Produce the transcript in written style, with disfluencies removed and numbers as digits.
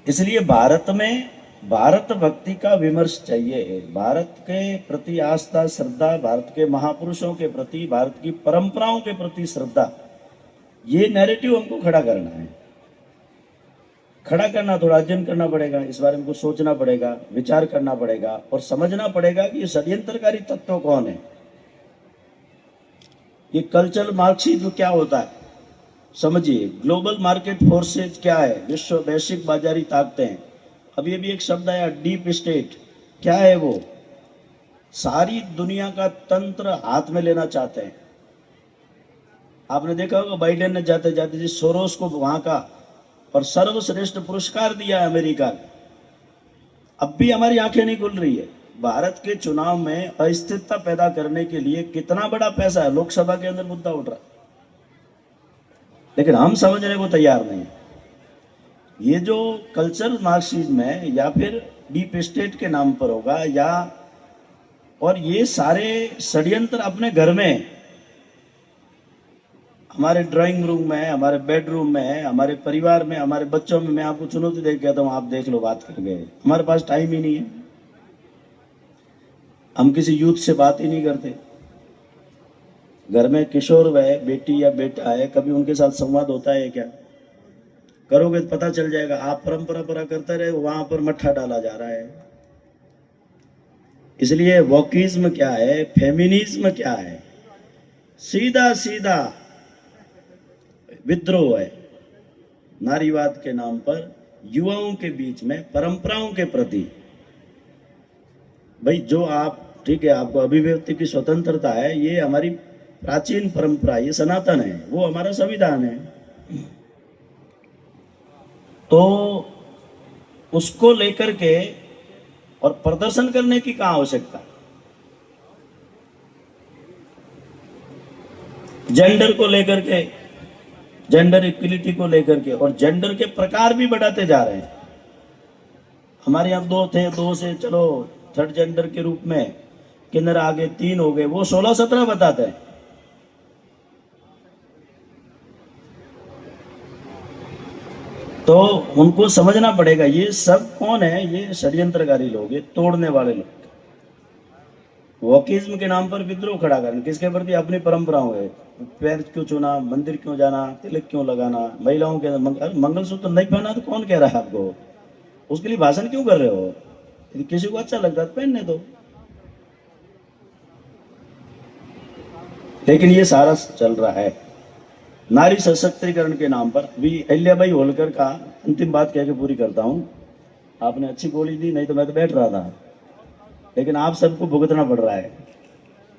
इसलिए भारत में भारत भक्ति का विमर्श चाहिए, भारत के प्रति आस्था श्रद्धा, भारत के महापुरुषों के प्रति, भारत की परंपराओं के प्रति श्रद्धा, ये नैरेटिव हमको खड़ा करना है। खड़ा करना, थोड़ा अध्ययन करना पड़ेगा, इस बारे में कुछ सोचना पड़ेगा, विचार करना पड़ेगा और समझना पड़ेगा कि ये षड्यंत्रकारी तत्व कौन है। ये कल्चरल मार्क्सिज्म क्या होता है समझिए, ग्लोबल मार्केट फोर्सेज क्या है, विश्व वैश्विक बाजारी ताकतें। अभी भी एक शब्द आया डीप स्टेट, क्या है वो? सारी दुनिया का तंत्र हाथ में लेना चाहते हैं। आपने देखा होगा बाइडेन ने जाते जाते जिस सोरोस को वहां का और सर्वश्रेष्ठ पुरस्कार दिया अमेरिका ने। अब भी हमारी आंखें नहीं खुल रही है। भारत के चुनाव में अस्थिरता पैदा करने के लिए कितना बड़ा पैसा है, लोकसभा के अंदर मुद्दा उठ रहा है, लेकिन हम समझने को तैयार नहीं। ये जो कल्चरल मार्क्सिज्म है या फिर डीप स्टेट के नाम पर होगा, या और ये सारे षड्यंत्र अपने घर में, हमारे ड्राइंग रूम में है, हमारे बेडरूम में है, हमारे परिवार में, हमारे बच्चों में। मैं आपको चुनौती देख कहता हूँ, आप देख लो, बात कर गए। हमारे पास टाइम ही नहीं है, हम किसी यूथ से बात ही नहीं करते। घर में किशोर वह बेटी या बेटा है, कभी उनके साथ संवाद होता है क्या? करोगे तो पता चल जाएगा। आप परंपरा करते रहे, वहां पर मट्ठा डाला जा रहा है। इसलिए वोकिज्म क्या है, फेमिनिज्म क्या है? सीधा सीधा विद्रोह है नारीवाद के नाम पर युवाओं के बीच में, परंपराओं के प्रति। भाई जो आप, ठीक है, आपको अभिव्यक्ति की स्वतंत्रता है, ये हमारी प्राचीन परंपरा, ये सनातन है, वो हमारा संविधान है, तो उसको लेकर के और प्रदर्शन करने की क्या आवश्यकता? जेंडर को लेकर के, जेंडर इक्वलिटी को लेकर के, और जेंडर के प्रकार भी बढ़ाते जा रहे हैं। हमारे यहाँ 2 थे, 2 से चलो थर्ड जेंडर के रूप में किन्नर आगे 3 हो गए, वो 16-17 बताते हैं। तो उनको समझना पड़ेगा ये सब कौन है, ये षड्यंत्रकारी लोग, ये तोड़ने वाले लोग। वोकिज्म के नाम पर विद्रोह खड़ा करना, किसके प्रति? अपनी परंपराओं है। पैर क्यों छूना, मंदिर क्यों जाना, तिलक क्यों लगाना, महिलाओं के मंगलसूत्र नहीं पहना तो कौन कह रहा है आपको? उसके लिए भाषण क्यों कर रहे हो? यदि किसी को अच्छा लगता है तो पहनने दो। लेकिन ये सारा चल रहा है नारी सशक्तिकरण के नाम पर। अभी अहिल्याबाई होलकर का अंतिम बात कह के पूरी करता हूं। आपने अच्छी गोली दी, नहीं तो मैं तो बैठ रहा था, लेकिन आप सबको भुगतना पड़ रहा है।